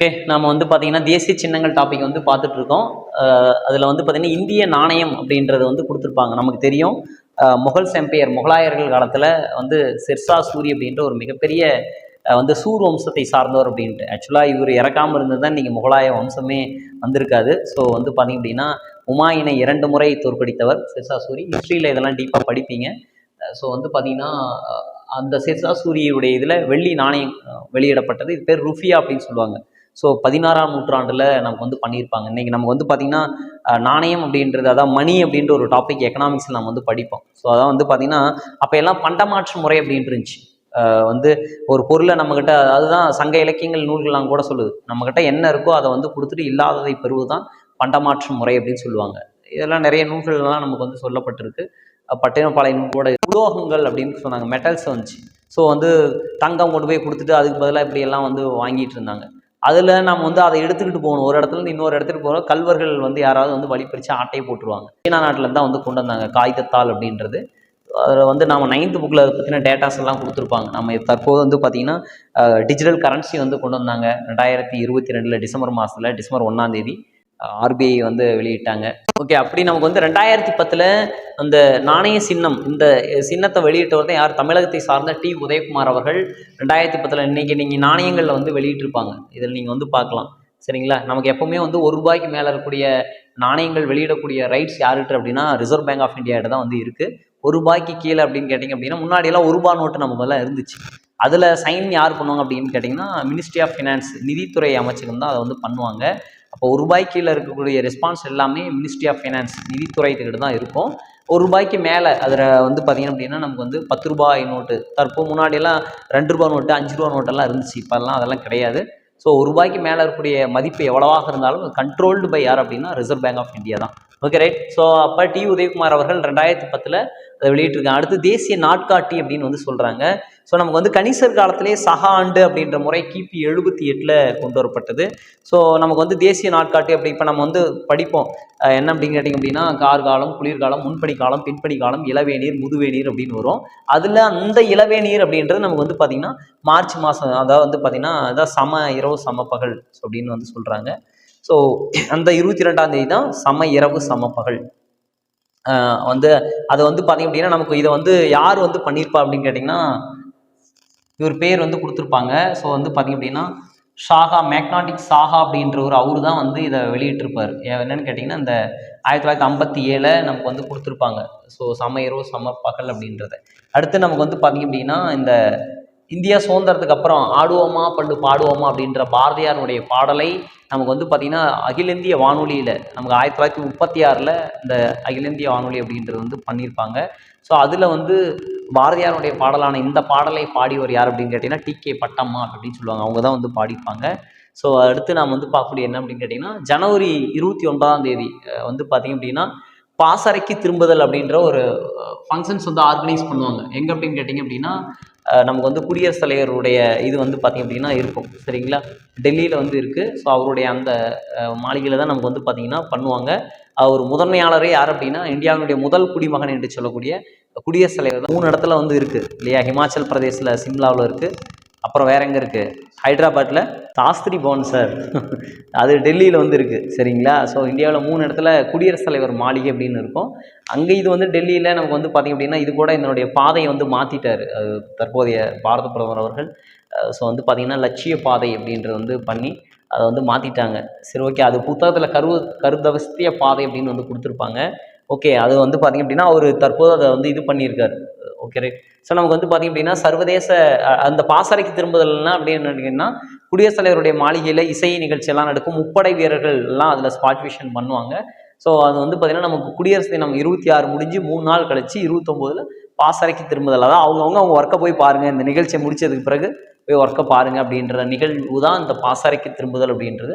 Okay, நம்ம வந்து பார்த்தீங்கன்னா தேசிய சின்னங்கள் டாபிக் வந்து பார்த்துட்டு இருக்கோம். அதில் வந்து பார்த்தீங்கன்னா இந்திய நாணயம் அப்படின்றது வந்து கொடுத்துருப்பாங்க. நமக்கு தெரியும், முகல்ஸ் எம்பையர் முகலாயர்கள் காலத்தில் வந்து ஷெர்ஷா சூரி அப்படின்ற ஒரு மிகப்பெரிய வந்து சூர் வம்சத்தை சார்ந்தவர் அப்படின்ட்டு. ஆக்சுவலாக இவர் இறக்காமல் இருந்தது தான் இன்றைக்கி முகலாய வம்சமே வந்திருக்காது. ஸோ வந்து பார்த்திங்க அப்படின்னா உமாயினை 2 முறை தோற்கடித்தவர் ஷெர்ஷா சூரி. ஹிஸ்ட்ரியில் இதெல்லாம் டீப்பாக படிப்பீங்க. ஸோ வந்து பார்த்திங்கன்னா அந்த ஷெர்ஷா சூரியுடைய இதில் வெள்ளி நாணயம் வெளியிடப்பட்டது. இது பேர் ருஃபியா அப்படின்னு சொல்லுவாங்க. ஸோ 16ஆம் நூற்றாண்டில் நமக்கு வந்து பண்ணியிருப்பாங்க. இன்றைக்கி நமக்கு வந்து பார்த்திங்கன்னா நாணயம் அப்படின்றது, அதான் மணி அப்படின்ற ஒரு டாபிக் எக்கனாமிக்ஸில் நம்ம வந்து படிப்போம். ஸோ அதான் வந்து பார்த்திங்கன்னா அப்போ எல்லாம் பண்டமாற்று முறை அப்படின்ட்டு இருந்துச்சு. வந்து ஒரு பொருளை நம்மக்கிட்ட, அதுதான் சங்க இலக்கியங்கள் நூல்கள்லாம் கூட சொல்லுது, நம்மக்கிட்ட என்ன இருக்கோ அதை வந்து கொடுத்துட்டு இல்லாததை பெறுவது தான் பண்டமாற்று முறை அப்படின்னு சொல்லுவாங்க. இதெல்லாம் நிறைய நூல்கள்லாம் நமக்கு வந்து சொல்லப்பட்டிருக்கு. பட்டினப்பாளையம் கூட உலோகங்கள் அப்படின்னு சொன்னாங்க, மெட்டல்ஸ் வந்துச்சு. ஸோ வந்து தங்கம் கொண்டு போய் கொடுத்துட்டு அதுக்கு பதிலாக இப்படியெல்லாம் வந்து வாங்கிட்டு இருந்தாங்க. அதில் நம்ம வந்து அதை எடுத்துக்கிட்டு போகணும், ஒரு இடத்துல இருந்து இன்னொரு இடத்துக்கு போகிறோம். கல்வர்கள் வந்து யாராவது வந்து வழிப்பறித்து ஆட்டையை போட்டுருவாங்க. சீனா நாட்டில் தான் வந்து கொண்டு வந்தாங்க காகிதத்தாள் அப்படின்றது. அதில் வந்து நம்ம 9th புக்கில் அதை பற்றின டேட்டாஸ் எல்லாம் கொடுத்துருப்பாங்க. நம்ம தற்போது வந்து பார்த்திங்கன்னா டிஜிட்டல் கரன்சி வந்து கொண்டு வந்தாங்க 2022 டிசம்பர் மாதத்தில், டிசம்பர் 1ஆம் தேதி ஆர்பிஐ வந்து வெளியிட்டாங்க. ஓகே, அப்படி நமக்கு வந்து 2010 அந்த நாணய சின்னம், இந்த சின்னத்தை வெளியிட்டவர் தான் யார்? தமிழகத்தை சார்ந்த டி. உதயகுமார் அவர்கள் 2010 இன்னைக்கு நீங்கள் நாணயங்களில் வந்து வெளியிட்டிருப்பாங்க. இதில் நீங்கள் வந்து பார்க்கலாம். சரிங்களா? நமக்கு எப்பவுமே வந்து ₹1 மேலே இருக்கக்கூடிய நாணயங்கள் வெளியிடக்கூடிய ரைட்ஸ் யாருக்கிட்ட அப்படின்னா ரிசர்வ் பேங்க் ஆஃப் இந்தியாவிட்ட தான் வந்து இருக்குது. ₹1 கீழே அப்படின்னு கேட்டிங்க அப்படின்னா, முன்னாடியெல்லாம் ₹1 நோட்டு நம்ம முதல்ல இருந்துச்சு. அதில் சைன் யார் பண்ணுவாங்க அப்படின்னு கேட்டிங்கன்னா மினிஸ்ட்ரி ஆஃப் ஃபினான்ஸ், நிதித்துறை அமைச்சகம் தான் அதை வந்து பண்ணுவாங்க. அப்போ ₹1 கீழே இருக்கக்கூடிய ரெஸ்பான்ஸ் எல்லாமே மினிஸ்ட்ரி ஆஃப் ஃபைனான்ஸ், நிதித்துறைகிட்ட தான் இருக்கும். ₹1 மேலே அதில் வந்து பார்த்திங்க அப்படின்னா நமக்கு வந்து ₹10 நோட்டு, தற்போது முன்னாடியெல்லாம் ₹2 நோட்டு, ₹5 நோட்டெல்லாம் இருந்துச்சு. இப்போல்லாம் அதெல்லாம் கிடையாது. ஸோ ₹1 மேலே இருக்கக்கூடிய மதிப்பு எவ்வளவாக இருந்தாலும் கண்ட்ரோல்டு பை யார் அப்படின்னா ரிசர்வ் பேங்க் ஆஃப் இந்தியா தான். Okay, right. ஸோ அப்போ டி. உதயகுமார் அவர்கள் 2010 அதை வெளியிட்டிருக்காங்க. அடுத்து தேசிய நாட்காட்டி அப்படின்னு வந்து சொல்கிறாங்க. ஸோ நமக்கு வந்து கணிசர் காலத்திலே சக ஆண்டு அப்படின்ற முறை கிபி 78 கொண்டு வரப்பட்டது. ஸோ நமக்கு வந்து தேசிய நாட்காட்டி அப்படி இப்போ நம்ம வந்து படிப்போம் என்ன அப்படின்னு கேட்டிங்க அப்படின்னா கார்காலம், குளிர்காலம், முன்பனி காலம், பின்பனி காலம், இளவேநீர், முதுவேநீர் அப்படின்னு வரும். அதில் அந்த இளவேநீர் அப்படின்றது நமக்கு வந்து பார்த்திங்கன்னா மார்ச் மாதம், அதாவது வந்து பார்த்திங்கன்னா அதான் சம இரவு சம பகல் அப்படின்னு வந்து சொல்கிறாங்க. ஸோ அந்த 22ஆம் தேதி தான் சம இரவு சம பகல் வந்து அதை வந்து பார்த்திங்க அப்படின்னா நமக்கு இதை வந்து யார் வந்து பண்ணியிருப்பா அப்படின்னு கேட்டிங்கன்னா இவர் பேர் வந்து கொடுத்துருப்பாங்க. ஸோ வந்து பார்த்திங்க அப்படின்னா ஷாகா, மேக்னாட்டிக் ஷாகா அப்படின்றவர், அவரு தான் வந்து இதை வெளியிட்டிருப்பார். என்னென்னு கேட்டிங்கன்னா இந்த 1957 நமக்கு வந்து கொடுத்துருப்பாங்க. ஸோ சம இரவு சம பகல் அப்படின்றத. அடுத்து நமக்கு வந்து பார்த்திங்க அப்படின்னா இந்த இந்தியா சுதந்திரத்துக்கு அப்புறம் ஆடுவோமா பண்டு பாடுவோமா அப்படின்ற பாரதியாருடைய பாடலை நமக்கு வந்து பார்த்திங்கன்னா அகில இந்திய வானொலியில் நமக்கு 1936 இந்த அகில இந்திய வானொலி அப்படின்றது வந்து பண்ணியிருப்பாங்க. ஸோ அதில் வந்து பாரதியாருடைய பாடலான இந்த பாடலை பாடியவர் யார் அப்படின்னு கேட்டிங்கன்னா டி.கே. பட்டம்மா அப்படின்னு சொல்லுவாங்க. அவங்க தான் வந்து பாடிப்பாங்க. ஸோ அடுத்து நாம் வந்து பார்க்கக்கூடிய என்ன அப்படின்னு கேட்டிங்கன்னா ஜனவரி 29ஆம் தேதி வந்து பார்த்திங்க அப்படின்னா பாசறைக்கு திரும்புதல் அப்படின்ற ஒரு ஃபங்க்ஷன்ஸ் வந்து ஆர்கனைஸ் பண்ணுவாங்க. எங்கே அப்படின்னு கேட்டிங்க அப்படின்னா நமக்கு வந்து குடியரசுத் தலைவருடைய இது வந்து பார்த்திங்க அப்படின்னா இருக்கும். சரிங்களா? டெல்லியில் வந்து இருக்குது. ஸோ அவருடைய அந்த மாளிகையில் தான் நமக்கு வந்து பார்த்திங்கன்னா பண்ணுவாங்க. அவர் முதன்மையாளரே யார் அப்படின்னா இந்தியாவினுடைய முதல் குடிமகன் என்று சொல்லக்கூடிய குடியரசுத் தலைவர் தான். 3 இடத்துல வந்து இருக்குது இல்லையா? ஹிமாச்சல் பிரதேசில் சிம்லாவில் இருக்குது, அப்புறம் வேற எங்கே இருக்குது? ஹைதராபாத்தில் சாஸ்திரி பவன் சார் அது டெல்லியில் வந்து இருக்குது. சரிங்களா? ஸோ இந்தியாவில் 3 இடத்துல குடியரசுத் தலைவர் மாளிகை அப்படின்னு இருக்கும். அங்கே இது வந்து டெல்லியில் நமக்கு வந்து பார்த்திங்க அப்படின்னா இது கூட இதனுடைய பாதையை வந்து மாற்றிட்டார் தற்போதைய பாரத பிரதமர் அவர்கள். ஸோ வந்து பார்த்திங்கன்னா லட்சிய பாதை அப்படின்றது வந்து பண்ணி அதை வந்து மாற்றிட்டாங்க. சரி, ஓகே. அது புத்தகத்தில் கருதவஸ்திய பாதை அப்படின்னு வந்து கொடுத்துருப்பாங்க. ஓகே, அது வந்து பார்த்திங்க அப்படின்னா அவர் தற்போது அதை வந்து இது பண்ணியிருக்காரு. Okay, right. ஸோ நமக்கு வந்து பார்த்திங்க அப்படின்னா சர்வதேச அந்த பாசறைக்கு திரும்புதல்னா அப்படின்னு நினைக்கிங்கன்னா குடியரசுத் தலைவருடைய மாளிகையில் இசை நிகழ்ச்சியெல்லாம் நடக்கும். முப்படை வீரர்கள் எல்லாம் அதில் ஸ்பாட் விஷன் பண்ணுவாங்க. ஸோ அது வந்து பார்த்திங்கன்னா நமக்கு குடியரசு தினம் 26 முடிஞ்சு 3 நாள் கழிச்சு 29 பாசறைக்கு திரும்புதல். அதான் அவங்க ஒர்க்கை போய் பாருங்கள், இந்த நிகழ்ச்சியை முடித்ததுக்கு பிறகு போய் ஒர்க்கை பாருங்கள் அப்படின்ற நிகழ்வு தான் இந்த பாசறைக்கு திரும்புதல் அப்படின்றது.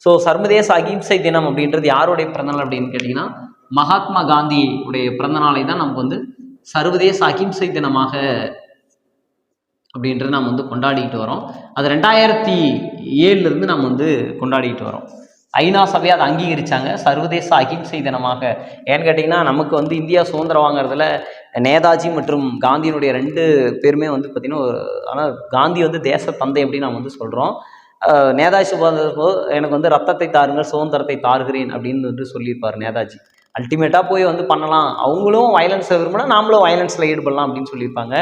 ஸோ சர்வதேச அகிம்சை தினம் அப்படின்றது யாருடைய பிறந்தநாள் அப்படின்னு கேட்டிங்கன்னா மகாத்மா காந்தி உடைய பிறந்தநாளை தான் நமக்கு வந்து சர்வதேச அகிம்சை தினமாக அப்படின்றது நம்ம வந்து கொண்டாடிக்கிட்டு வரோம். அது 2007 நம்ம வந்து கொண்டாடிக்கிட்டு வரோம். ஐநா சபை அதை அங்கீகரித்தாங்க சர்வதேச அகிம்சை தினமாக. ஏன்னு கேட்டிங்கன்னா நமக்கு வந்து இந்தியா சுதந்திரம் வாங்குறதுல நேதாஜி மற்றும் காந்தியினுடைய 2 பேருமே வந்து பார்த்திங்கன்னா ஆனால் காந்தி வந்து தேச தந்தை அப்படின்னு நம்ம வந்து சொல்கிறோம். நேதாஜி சுபாஷ் போஸ் எனக்கு வந்து ரத்தத்தை தாருங்கள் சுதந்திரத்தை தாருகிறேன் அப்படின்னு வந்து சொல்லியிருப்பார் நேதாஜி. அல்டிமேட்டாக போய் வந்து பண்ணலாம், அவங்களும் வயலன்ஸை விரும்பினா நாமளும் வயலன்ஸில் ஈடுபடலாம் அப்படின்னு சொல்லியிருப்பாங்க.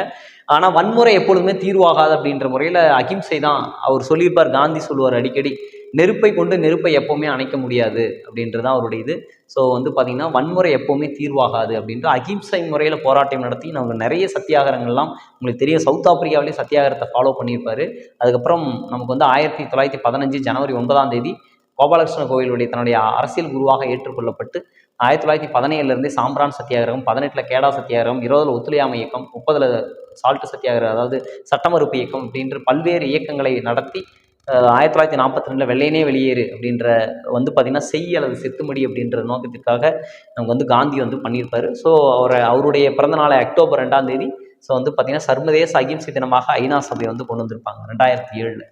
ஆனால் வன்முறை எப்பொழுதுமே தீர்வாகாது அப்படின்ற முறையில் அகிம்சை தான் அவர் சொல்லியிருப்பார். காந்தி சொல்லுவார் அடிக்கடி, நெருப்பை கொண்டு நெருப்பை எப்போவுமே அணைக்க முடியாது அப்படின்றது தான் அவருடைய இது. ஸோ வந்து பார்த்திங்கன்னா வன்முறை எப்போவுமே தீர்வாகாது அப்படின்ற அகிம்சை முறையில் போராட்டம் நடத்தி நம்ம நிறைய சத்தியாகிரகங்கள்லாம் உங்களுக்கு தெரியும். சவுத் ஆப்பிரிக்காவிலேயே சத்தியாகிரகத்தை ஃபாலோ பண்ணியிருப்பார். அதுக்கப்புறம் நமக்கு வந்து 1915 ஜனவரி 9 கோபாலகிருஷ்ண கோவிலுடைய தன்னுடைய அரசியல் குருவாக ஏற்றுக்கொள்ளப்பட்டு 1917 சாம்பிரான் சத்தியாகிரகம், 18 கேடா சத்தியாகிரகம், 20 ஒத்துழையாமை இயக்கம், 30 சால்ட் சத்தியாகிரகம், அதாவது சட்டமறுப்பு இயக்கம் அப்படின்ற பல்வேறு இயக்கங்களை நடத்தி 1942 வெள்ளையனே வெளியேறு அப்படின்ற வந்து பார்த்திங்கன்னா செய் அல்லது செத்துமடி அப்படின்ற நோக்கத்திற்காக நமக்கு வந்து காந்தி வந்து பண்ணியிருப்பார். ஸோ அவருடைய பிறந்தநாளை அக்டோபர் 2 ஸோ வந்து பார்த்திங்கன்னா சர்வதேச அகிம்சை தினமாக ஐநா சபை வந்து கொண்டு வந்திருப்பாங்க 2007.